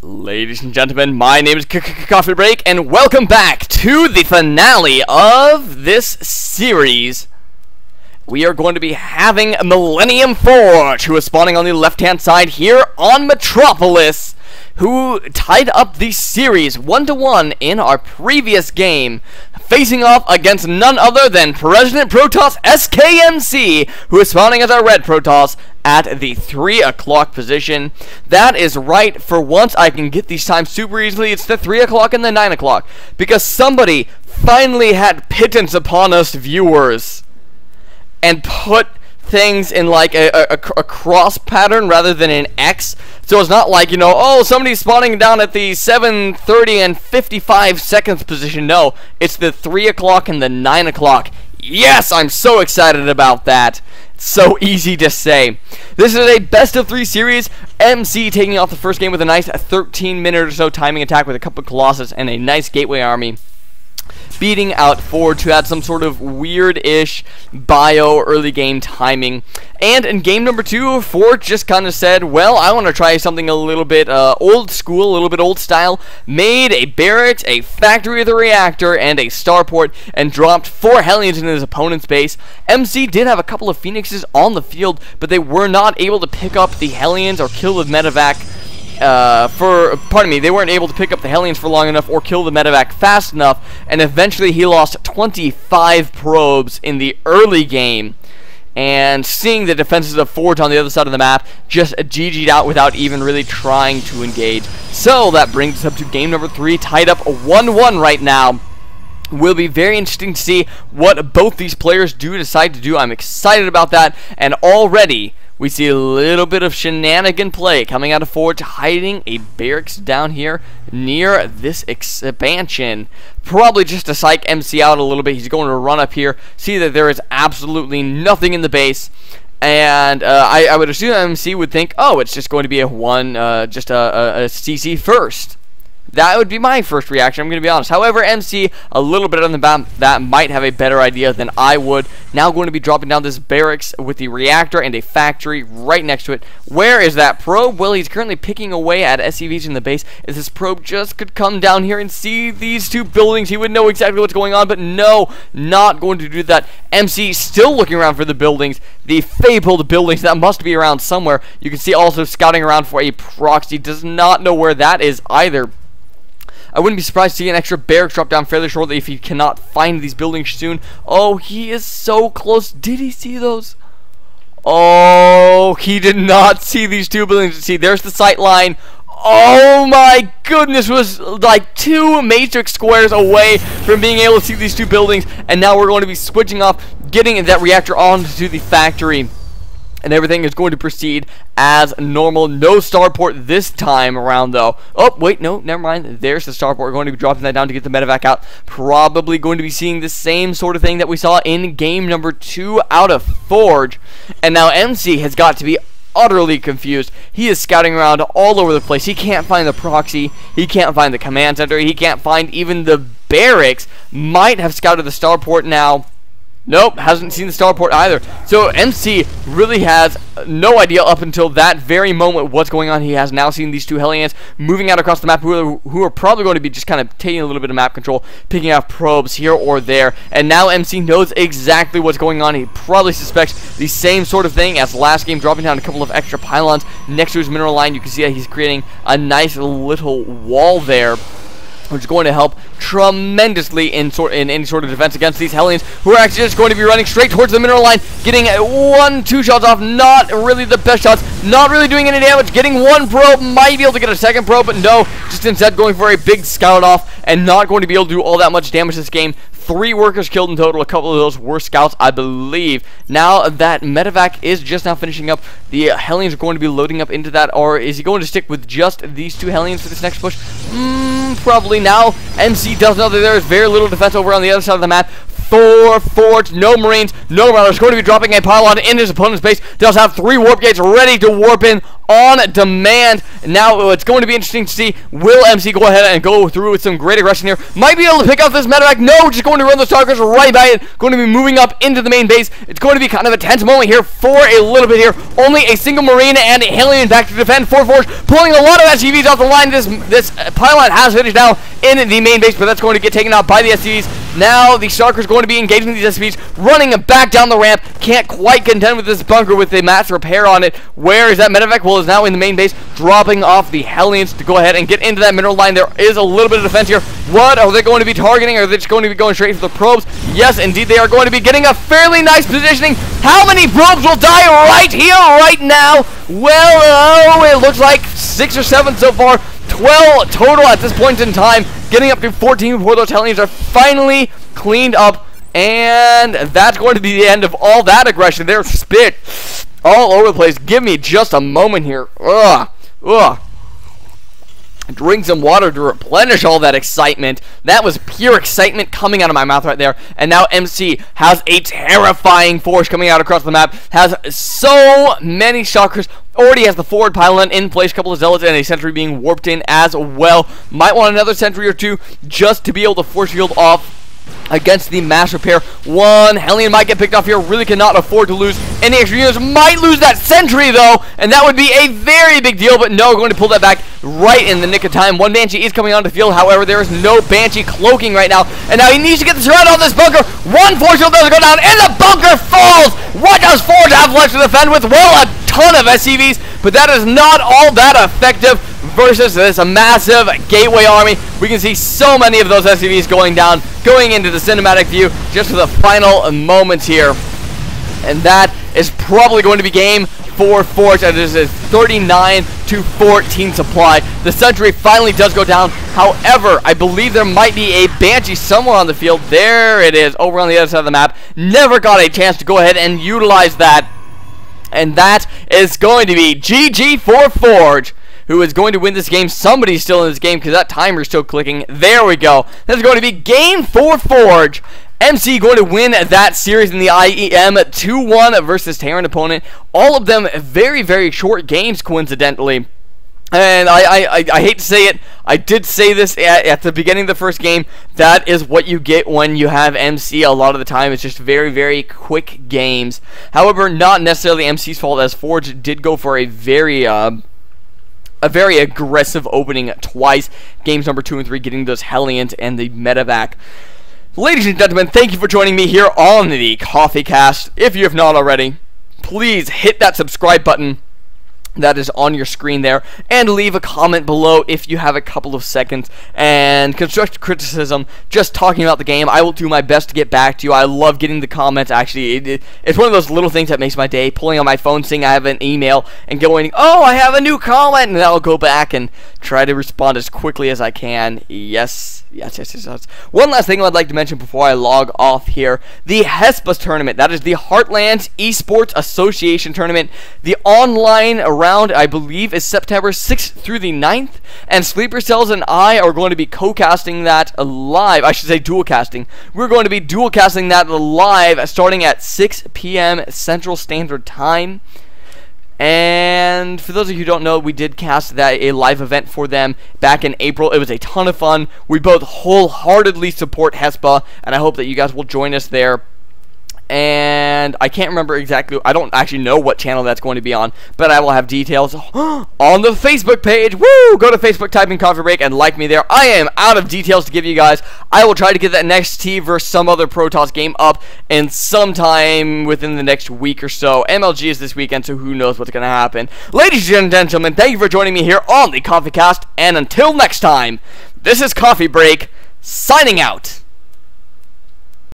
Ladies and gentlemen, my name is Coffee Break, and welcome back to the finale of this series. We are going to be having Millennium Forge, who is spawning on the left-hand side here on Metropolis, who tied up the series 1-1 in our previous game, facing off against none other than President Protoss SKMC, who is spawning as our red Protoss at the 3 o'clock position. That is right, for once I can get these times super easily. It's the 3 o'clock and the 9 o'clock, because somebody finally had pittance upon us viewers and put things in like a cross pattern rather than an X. So it's not like, you know, oh, somebody's spawning down at the 7:30 and 55 seconds position. No, it's the 3 o'clock and the 9 o'clock. Yes, I'm so excited about that. It's so easy to say. This is a best of 3 series. MC taking off the first game with a nice 13-minute or so timing attack with a couple of Colossus and a nice Gateway Army, beating out Forge, who had some sort of weird-ish bio early game timing. And in game number 2, Forge just kind of said, well, I want to try something a little bit old school, a little bit old style. Made a barracks, a factory with a reactor, and a starport, and dropped 4 Hellions into his opponent's base. MC did have a couple of Phoenixes on the field, but they were not able to pick up the Hellions or kill the medevac. They weren't able to pick up the Hellions for long enough or kill the medevac fast enough, and eventually he lost 25 probes in the early game. And seeing the defenses of Forge on the other side of the map, just GG'd out without even really trying to engage. So that brings us up to game number 3, tied up 1-1 right now. Will be very interesting to see what both these players decide to do. I'm excited about that, and already we see a little bit of shenanigan play coming out of Forge, hiding a barracks down here near this expansion. Probably just to psych MC out a little bit. He's going to run up here, see that there is absolutely nothing in the base, and I would assume MC would think, oh, it's just going to be a CC first. That would be my first reaction, I'm going to be honest. However, MC, a little bit on the map, that might have a better idea than I would. Now going to be dropping down this barracks with the reactor and a factory right next to it. Where is that probe? Well, he's currently picking away at SCVs in the base. If this probe just could come down here and see these 2 buildings, he would know exactly what's going on. But no, not going to do that. MC still looking around for the buildings, the fabled buildings that must be around somewhere. You can see also scouting around for a proxy. Does not know where that is either. I wouldn't be surprised to see an extra barracks drop down fairly shortly if he cannot find these buildings soon. Oh, he is so close. Did he see those? Oh, he did not see these 2 buildings. See, there's the sight line. Oh my goodness, was like 2 matrix squares away from being able to see these 2 buildings. And now we're going to be switching off, getting that reactor onto the factory, and everything is going to proceed as normal. No starport this time around, though. Oh, wait, no, never mind. There's the starport. We're going to be dropping that down to get the medevac out. Probably going to be seeing the same sort of thing that we saw in game number 2 out of Forge. And now MC has got to be utterly confused. He is scouting around all over the place. He can't find the proxy. He can't find the command center. He can't find even the barracks. Might have scouted the starport now. Nope, hasn't seen the starport either. So MC really has no idea up until that very moment what's going on. He has now seen these 2 Hellions moving out across the map, who are probably going to be just kind of taking a little bit of map control, picking out probes here or there. And now MC knows exactly what's going on. He probably suspects the same sort of thing as last game, dropping down a couple of extra pylons next to his mineral line. You can see that he's creating a nice little wall there, which is going to help tremendously in any sort of defense against these Hellions, who are actually just going to be running straight towards the mineral line, getting 1-2 shots off. Not really the best shots, not really doing any damage. Getting 1 probe, might be able to get a 2nd probe, but no, just instead going for a big scout off, and not going to be able to do all that much damage this game. 3 workers killed in total. A couple of those were scouts, I believe. Now that medevac is just now finishing up, the Hellions are going to be loading up into that, or is he going to stick with just these 2 Hellions for this next push? Probably. Now MC does know that there is very little defense over on the other side of the map. for Forge. No Marines, no Runners. Going to be dropping a pylon in his opponent's base. Does have 3 warp gates ready to warp in on demand. Now it's going to be interesting to see, will MC go ahead and go through with some great aggression here? Might be able to pick up this medevac. No, just going to run those targets right by it. Going to be moving up into the main base. It's going to be kind of a tense moment here for a little bit here. Only a single Marine and a Alien back to defend for Forge, pulling a lot of SCVs off the line. This pylon has finished now in the main base, but that's going to get taken out by the SCVs. Now the Stalker's going to be engaging these SCVs, running back down the ramp. Can't quite contend with this bunker with the mass repair on it. Where is that medevac? Well, is now in the main base, dropping off the Hellions to go ahead and get into that mineral line. There is a little bit of defense here. What are they going to be targeting? Are they just going to be going straight for the probes? Yes, indeed, they are going to be getting a fairly nice positioning. How many probes will die right here, right now? Well, it looks like 6 or 7 so far. 12 total at this point in time, getting up to 14 before those Hellions are finally cleaned up, and that's going to be the end of all that aggression. They're spit all over the place. Give me just a moment here. Drink some water to replenish all that excitement. That was pure excitement coming out of my mouth right there. And now MC has a terrifying force coming out across the map. Has so many shockers. Already has the forward pylon in place. A couple of zealots and a sentry being warped in as well. Might want another sentry or two just to be able to force field off against the mass repair. One Hellion might get picked off here. Really cannot afford to lose any extra units. Might lose that sentry though, and that would be a very big deal. But no, going to pull that back right in the nick of time. One Banshee is coming onto the field. However, there is no Banshee cloaking right now, and now he needs to get the surround on this bunker. One force field doesn't go down, and the bunker falls. What does Forge have left to defend with? Well, a ton of SCVs, but that is not all that effective versus this massive gateway army. We can see so many of those SCVs going down, going into the cinematic view just for the final moments here. And that is probably going to be game for Forge. It is a 39-14 supply. The sentry finally does go down. However, I believe there might be a Banshee somewhere on the field. There it is, over on the other side of the map. Never got a chance to go ahead and utilize that. And that is going to be GG for Forge, who is going to win this game. Somebody's still in this game because that timer is still clicking. There we go. That's going to be game for Forge. MC going to win that series in the IEM 2-1 versus Terran opponent. All of them very, very short games, coincidentally. And I hate to say it, I did say this at the beginning of the first game. That is what you get when you have MC. A lot of the time it's just very, very quick games. However, not necessarily MC's fault, as Forge did go for a very aggressive opening twice. Games number 2 and 3, getting those Hellions and the medevac. Ladies and gentlemen, thank you for joining me here on the CoffeeCast. If you have not already, please hit that subscribe button that is on your screen there, and leave a comment below if you have a couple of seconds, and constructive criticism, just talking about the game. I will do my best to get back to you. I love getting the comments. Actually, it's one of those little things that makes my day, pulling on my phone, seeing I have an email and going, oh, I have a new comment, and then I'll go back and try to respond as quickly as I can. Yes. One last thing I'd like to mention before I log off here: the HESPA tournament. That is the Heartland Esports Association tournament. The online round, I believe, is September 6th through the 9th, and Sleeper Cells and I are going to be co-casting that live. I should say dual casting. We're going to be dual casting that live starting at 6 p.m. Central Standard Time. And for those of you who don't know, we did cast a live event for them back in April. It was a ton of fun. We both wholeheartedly support HESPA, and I hope that you guys will join us there. And I can't remember exactly, I don't actually know what channel that's going to be on, but I will have details on the Facebook page. Woo! Go to Facebook, type in Coffee Break, and like me there. I am out of details to give you guys. I will try to get that next T versus some other Protoss game up in sometime within the next week or so. MLG is this weekend, so who knows what's going to happen. Ladies and gentlemen, thank you for joining me here on the CoffeeCast, and until next time, this is Coffee Break, signing out.